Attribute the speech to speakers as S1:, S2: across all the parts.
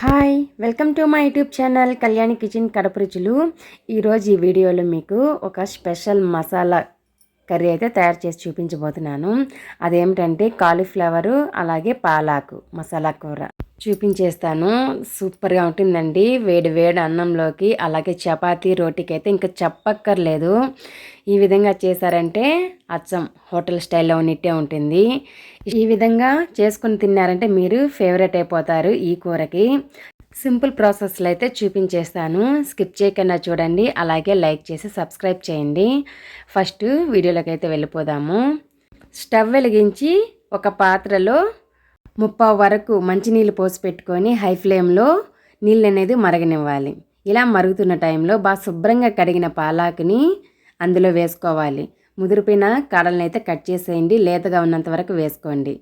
S1: Hi welcome to my YouTube channel Kalyani kitchen Kadapa రుచులు. ఈరోజు ఈ వీడియోలో మీకు ఒక స్పెషల్ మసాలా కర్రీ అయితే తయారు చేసి చూపించబోతున్నాను. అదేమిటంటే కాలీఫ్లవరు అలాగే పాలాకు మసాలా కూర చూపించేస్తాను. సూపర్గా ఉంటుందండి. వేడి వేడి అన్నంలోకి అలాగే చపాతీ రోటీకి అయితే ఇంకా చెప్పక్కర్లేదు. ఈ విధంగా చేశారంటే అచ్చం హోటల్ స్టైల్లో ఉన్నట్టే ఉంటుంది. ఈ విధంగా చేసుకుని తిన్నారంటే మీరు ఫేవరెట్ అయిపోతారు ఈ కూరకి. సింపుల్ ప్రాసెస్లో అయితే చూపించేస్తాను. స్కిప్ చేయకుండా చూడండి, అలాగే లైక్ చేసి సబ్స్క్రైబ్ చేయండి. ఫస్ట్ వీడియోలోకి అయితే వెళ్ళిపోదాము. స్టవ్ వెలిగించి ఒక పాత్రలో 30 వరకు మంచినీళ్ళు పోసి పెట్టుకొని హై ఫ్లేమ్లో నీళ్ళు అనేది మరగనివ్వాలి. ఇలా మరుగుతున్న టైంలో బాగా శుభ్రంగా కడిగిన పాలాకుని అందులో వేసుకోవాలి. ముదిరిపోయిన కాడలను అయితే కట్ చేసేయండి, లేతగా ఉన్నంత వరకు వేసుకోండి.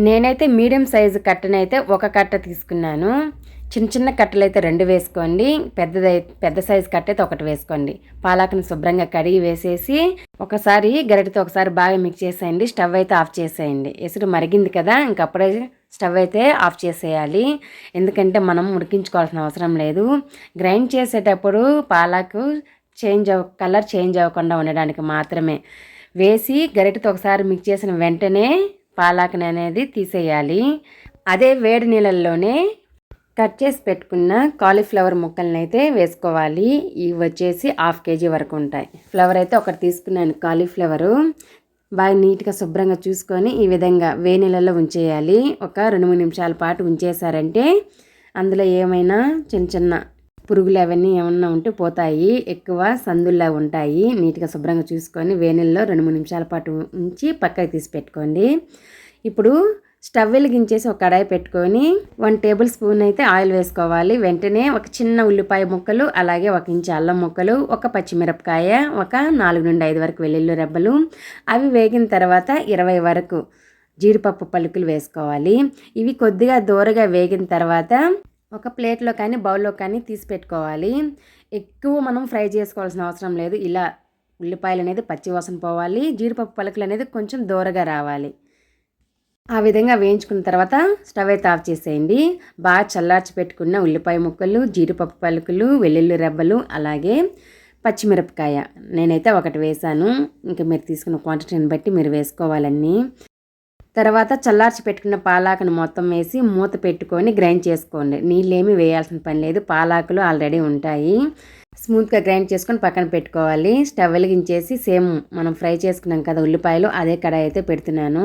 S1: నేనైతే మీడియం సైజు కట్టనైతే ఒక కట్ట తీసుకున్నాను. చిన్న చిన్న కట్టలు అయితే 2 వేసుకోండి, పెద్ద సైజు కట్ట అయితే 1 వేసుకోండి. పాలాకుని శుభ్రంగా కడిగి వేసేసి ఒకసారి గరిటతో ఒకసారి బాగా మిక్స్ చేసేయండి. స్టవ్ అయితే ఆఫ్ చేసేయండి. ఎసురు మరిగింది కదా, ఇంకప్పుడే స్టవ్ అయితే ఆఫ్ చేసేయాలి. ఎందుకంటే మనం ఉడికించుకోవాల్సిన అవసరం లేదు. గ్రైండ్ చేసేటప్పుడు పాలాకు కలర్ చేంజ్ అవ్వకుండా ఉండడానికి మాత్రమే వేసి గరిటతో ఒకసారి మిక్స్ చేసిన వెంటనే పాలాకుని అనేది తీసేయాలి. అదే వేడి నీళ్ళల్లోనే కట్ చేసి పెట్టుకున్న కాలీఫ్లవర్ ముక్కలను అయితే వేసుకోవాలి. ఇవి వచ్చేసి 1/2 kg వరకు ఉంటాయి. ఫ్లవర్ అయితే ఒకటి తీసుకున్నాను. కాలీఫ్లవరు బాగా నీట్గా శుభ్రంగా చూసుకొని ఈ విధంగా వేడి నీళ్ళల్లో ఉంచేయాలి. ఒక 2-3 నిమిషాల పాటు ఉంచేసారంటే అందులో ఏమైనా చిన్న చిన్న పురుగులు అవన్నీ ఏమన్నా ఉంటే పోతాయి. ఎక్కువ సందుల్లా ఉంటాయి. నీట్గా శుభ్రంగా చూసుకొని వేనీళ్ళలో 2-3 నిమిషాల పాటు ఉంచి పక్కకి తీసి పెట్టుకోండి. ఇప్పుడు స్టవ్ వెలిగించేసి ఒక కడాయి పెట్టుకొని 1 టేబుల్ స్పూన్ అయితే ఆయిల్ వేసుకోవాలి. వెంటనే ఒక చిన్న ఉల్లిపాయ ముక్కలు, అలాగే 1 ఇంచు అల్లం ముక్కలు, ఒక పచ్చిమిరపకాయ, ఒక 4 నుండి 5 వరకు వెల్లుల్లి రెబ్బలు, అవి వేగిన తర్వాత 20 వరకు జీడిపప్పు పలుకులు వేసుకోవాలి. ఇవి కొద్దిగా దూరగా వేగిన తర్వాత ఒక ప్లేట్లో కానీ బౌల్లో కానీ తీసి పెట్టుకోవాలి. ఎక్కువ మనం ఫ్రై చేసుకోవాల్సిన అవసరం లేదు. ఇలా ఉల్లిపాయలు అనేది పచ్చి వాసన పోవాలి, జీడిపప్పు పలుకులు అనేది కొంచెం దూరగా రావాలి. ఆ విధంగా వేయించుకున్న తర్వాత స్టవ్ అయితే ఆఫ్ చేసేయండి. బాగా చల్లార్చి పెట్టుకున్న ఉల్లిపాయ ముక్కలు, జీడిపప్పు పలుకులు, వెల్లుల్లి రెబ్బలు, అలాగే పచ్చిమిరపకాయ నేనైతే 1 వేసాను. ఇంకా మీరు తీసుకున్న క్వాంటిటీని బట్టి మీరు వేసుకోవాలన్నీ. తర్వాత చల్లార్చి పెట్టుకున్న పాలాకును మొత్తం వేసి మూత పెట్టుకొని గ్రైండ్ చేసుకోండి. నీళ్ళేమీ వేయాల్సిన పని లేదు, పాలాకులు ఆల్రెడీ ఉంటాయి. స్మూత్గా గ్రైండ్ చేసుకొని పక్కన పెట్టుకోవాలి. స్టవ్ వెలిగించేసి సేమ్ మనం ఫ్రై చేసుకున్నాం కదా ఉల్లిపాయలు, అదే కడాయి అయితే పెడుతున్నాను.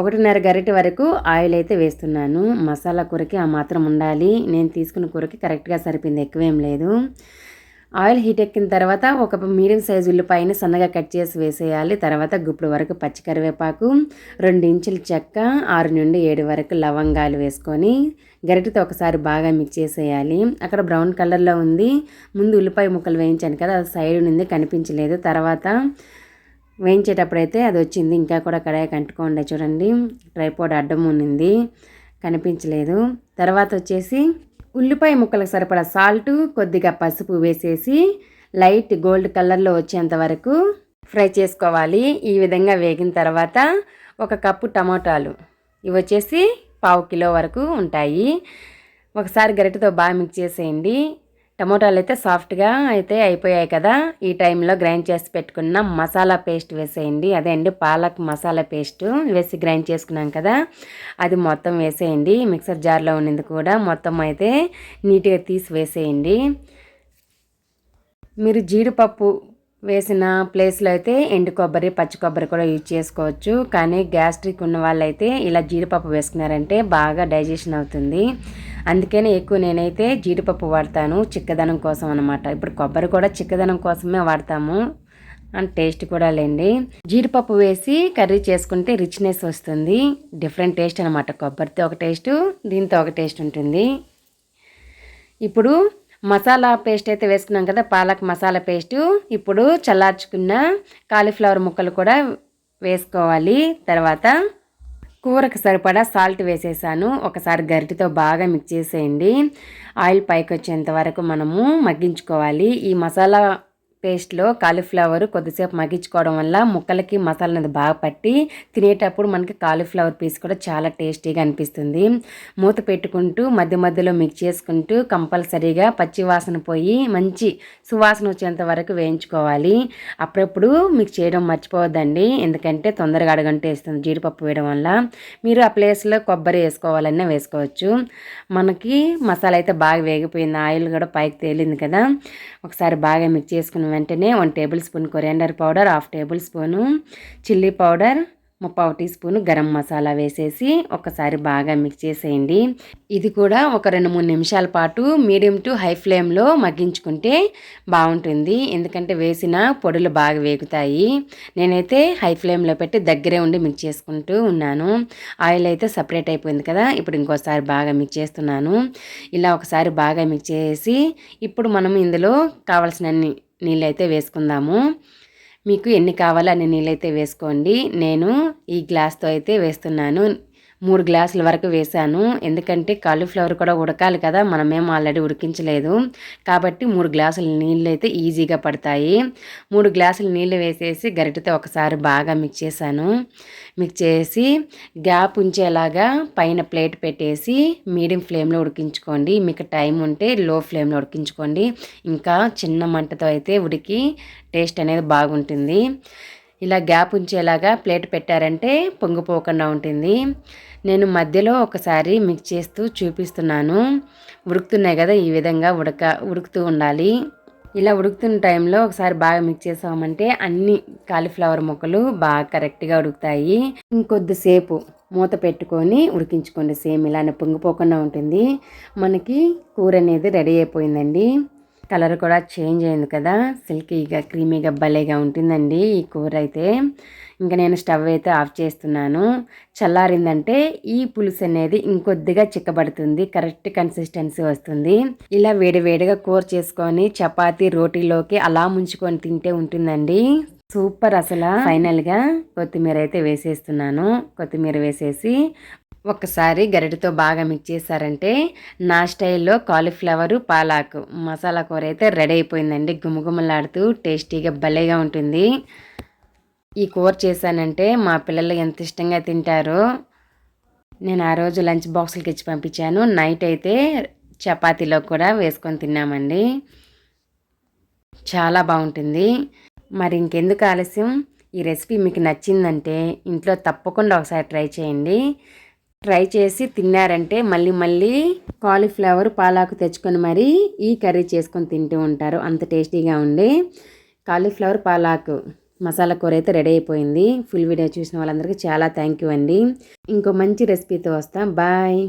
S1: 1.5 గరిటె వరకు ఆయిల్ అయితే వేస్తున్నాను. మసాలా కూరకి ఆ మాత్రం ఉండాలి. నేను తీసుకున్న కూరకి కరెక్ట్గా సరిపోయింది, ఎక్కువేం లేదు. ఆయిల్ హీట్ ఎక్కిన తర్వాత ఒక మీడియం సైజు ఉల్లిపాయని సన్నగా కట్ చేసి వేసేయాలి. తర్వాత గుప్పుడు వరకు పచ్చి కరివేపాకు, 2 ఇంచుల చెక్క, 6 నుండి 7 వరకు లవంగాలు వేసుకొని గరిటెతో ఒకసారి బాగా మిక్స్ చేసేయాలి. అక్కడ బ్రౌన్ కలర్లో ఉంది. ముందు ఉల్లిపాయ ముక్కలు వేయించాను కదా, అది సైడ్ నుండి కనిపించలేదు. తర్వాత వేయించేటప్పుడైతే అది వచ్చింది. ఇంకా కూడా కడాయికి అంటుకోండి, చూడండి ట్రైపోడ్ అడ్డం ఉన్నింది, కనిపించలేదు. తర్వాత వచ్చేసి ఉల్లిపాయ ముక్కలకు సరిపడా సాల్ట్, కొద్దిగా పసుపు వేసేసి లైట్ గోల్డ్ కలర్లో వచ్చేంత వరకు ఫ్రై చేసుకోవాలి. ఈ విధంగా వేగిన తర్వాత 1 కప్పు టమాటాలు, ఇవి వచ్చేసి 1/2 కిలో వరకు ఉంటాయి. ఒకసారి గరిటెతో బాగా మిక్స్ చేసేయండి. టమోటాలు అయితే సాఫ్ట్గా అయితే అయిపోయాయి కదా, ఈ టైంలో గ్రైండ్ చేసి పెట్టుకున్న మసాలా పేస్ట్ వేసేయండి. అదే అండి పాలక్ మసాలా పేస్ట్ వేసి గ్రైండ్ చేసుకున్నాం కదా, అది మొత్తం వేసేయండి. మిక్సర్ జార్లో ఉన్నది కూడా మొత్తం అయితే నీట్గా తీసి వేసేయండి. మీరు జీడిపప్పు వేసిన ప్లేస్లో అయితే ఎండు కొబ్బరి, పచ్చి కొబ్బరి కూడా యూజ్ చేసుకోవచ్చు. కానీ గ్యాస్ట్రిక్ ఉన్న వాళ్ళైతే ఇలా జీడిపప్పు వేసుకున్నారంటే బాగా డైజెషన్ అవుతుంది. అందుకనే ఎక్కువ నేనైతే జీడిపప్పు వాడతాను, చిక్కదనం కోసం అనమాట. ఇప్పుడు కొబ్బరి కూడా చిక్కదనం కోసమే వాడతాము, అండ్ టేస్ట్ కూడా లేండి. జీడిపప్పు వేసి కర్రీ చేసుకుంటే రిచ్నెస్ వస్తుంది. డిఫరెంట్ టేస్ట్ అనమాట. కొబ్బరితో ఒక టేస్ట్, దీంతో ఒక టేస్ట్ ఉంటుంది. ఇప్పుడు మసాలా పేస్ట్ అయితే వేసుకున్నాం కదా, పాలక్ మసాలా పేస్టు. ఇప్పుడు చల్లార్చుకున్న కాలీఫ్లవర్ ముక్కలు కూడా వేసుకోవాలి. తర్వాత కూరకు సరిపడా సాల్ట్ వేసేసాను. ఒకసారి గరిటెతో బాగా మిక్స్ చేసేయండి. ఆయిల్ పైకి వచ్చేంత వరకు మనము మగ్గించుకోవాలి. ఈ మసాలా పేస్ట్లో కాలీఫ్లవర్ కొద్దిసేపు మగ్గించుకోవడం వల్ల ముక్కలకి మసాలా అనేది బాగా పట్టి తినేటప్పుడు మనకి కాలీఫ్లవర్ పీస్ కూడా చాలా టేస్టీగా అనిపిస్తుంది. మూత పెట్టుకుంటూ మధ్య మధ్యలో మిక్స్ చేసుకుంటూ కంపల్సరీగా పచ్చి వాసన పోయి మంచి సువాసన వచ్చేంత వరకు వేయించుకోవాలి. అప్పుడప్పుడు మిక్స్ చేయడం మర్చిపోవద్దండి, ఎందుకంటే తొందరగా అడగంటేస్తుంది జీడిపప్పు వేయడం వల్ల. మీరు ఆ ప్లేస్లో కొబ్బరి వేసుకోవాలన్నా వేసుకోవచ్చు. మనకి మసాలా అయితే బాగా వేగిపోయింది, ఆయిల్ కూడా పైకి తేలింది కదా. ఒకసారి బాగా మిక్స్ చేసుకున్న వెంటనే 1 tablespoon coriander powder, 1/2 tablespoon chilli powder, 3/4 teaspoon garam masala వేసేసి ఒకసారి బాగా మిక్స్ చేసేయండి. ఇది కూడా ఒక 2-3 నిమిషాల పాటు మీడియం టు హై ఫ్లేమ్లో మగ్గించుకుంటే బాగుంటుంది, ఎందుకంటే వేసిన పొడులు బాగా వేగుతాయి. నేనైతే హై ఫ్లేమ్లో పెట్టి దగ్గరే ఉండి మిక్స్ చేసుకుంటూ ఉన్నాను. ఆయిల్ అయితే సపరేట్ అయిపోయింది కదా, ఇప్పుడు ఇంకోసారి బాగా మిక్స్ చేస్తున్నాను. ఇలా ఒకసారి బాగా మిక్స్ చేసి ఇప్పుడు మనం ఇందులో కావాల్సినన్ని నీళ్ళు అయితే వేసుకుందాము. మీకు ఎన్ని కావాలో అన్ని నీళ్ళైతే వేసుకోండి. నేను ఈ గ్లాస్తో అయితే వేస్తున్నాను. 3 గ్లాసుల వరకు వేసాను, ఎందుకంటే కాలీఫ్లవర్ కూడా ఉడకాలి కదా, మనమేం ఆల్రెడీ ఉడికించలేదు కాబట్టి 3 గ్లాసుల నీళ్ళు అయితే ఈజీగా పడతాయి. 3 గ్లాసుల నీళ్ళు వేసేసి గరిటెతో ఒకసారి బాగా మిక్స్ చేశాను. మిక్స్ చేసి గ్యాప్ ఉంచేలాగా పైన ప్లేట్ పెట్టేసి మీడియం ఫ్లేమ్లో ఉడికించుకోండి. మీకు టైం ఉంటే లో ఫ్లేమ్లో ఉడికించుకోండి, ఇంకా చిన్న మంటతో అయితే ఉడికి టేస్ట్ అనేది బాగుంటుంది. ఇలా గ్యాప్ ఉంచేలాగా ప్లేట్ పెట్టారంటే పొంగిపోకుండా ఉంటుంది. నేను మధ్యలో ఒకసారి మిక్స్ చేస్తూ చూపిస్తున్నాను. ఉడుకుతున్నాయి కదా, ఈ విధంగా ఉడుకుతూ ఉండాలి. ఇలా ఉడుకుతున్న టైంలో ఒకసారి బాగా మిక్స్ చేసామంటే అన్ని కాలీఫ్లవర్ ముక్కలు బాగా కరెక్ట్గా ఉడుకుతాయి. ఇంకొద్దిసేపు మూత పెట్టుకొని ఉడికించుకోండి, సేమ్ ఇలానే పొంగిపోకుండా ఉంటుంది. మనకి కూర అనేది రెడీ అయిపోయిందండి. కలర్ కూడా చేంజ్ అయింది కదా, సిల్కీగా క్రీమీగా భలేగా ఉంటుందండి ఈ కూర అయితే. ఇంకా నేను స్టవ్ అయితే ఆఫ్ చేస్తున్నాను. చల్లారిందంటే ఈ పులుసు అనేది ఇంకొద్దిగా చిక్కబడుతుంది, కరెక్ట్ కన్సిస్టెన్సీ వస్తుంది. ఇలా వేడివేడిగా కూర చేసుకొని చపాతీ రోటీలోకి అలా ముంచుకొని తింటే ఉంటుందండి సూపర్ అసలు. ఫైనల్గా కొత్తిమీర అయితే వేసేస్తున్నాను. కొత్తిమీర వేసేసి ఒక్కసారి గరిటెతో బాగా మిక్స్ చేశారంటే నా స్టైల్లో కాలీఫ్లవర్ పాలాకు మసాలా కూర అయితే రెడీ అయిపోయిందండి. గుమగుమలాడుతూ టేస్టీగా భలేగా ఉంటుంది. ఈ కూర చేశానంటే మా పిల్లలు ఎంత ఇష్టంగా తింటారో. నేను ఆ రోజు లంచ్ బాక్సులకి ఇచ్చి పంపించాను. నైట్ అయితే చపాతీలో కూడా వేసుకొని తిన్నామండి, చాలా బాగుంటుంది. మరి ఇంకెందుకు ఆలస్యం, ఈ రెసిపీ మీకు నచ్చిందంటే ఇంట్లో తప్పకుండా ఒకసారి ట్రై చేయండి. ట్రై చేసి తిన్నారంటే మళ్ళీ మళ్ళీ కాలీఫ్లవర్ పాలాకు తెచ్చుకొని మరీ ఈ కర్రీ చేసుకొని తింటూ ఉంటారు, అంత టేస్టీగా ఉండే కాలీఫ్లవర్ పాలాకు మసాలా కూర అయితే రెడీ అయిపోయింది. ఫుల్ వీడియో చూసిన వాళ్ళందరికీ చాలా థ్యాంక్ యూ అండి. ఇంకో మంచి రెసిపీతో వస్తాం. బాయ్.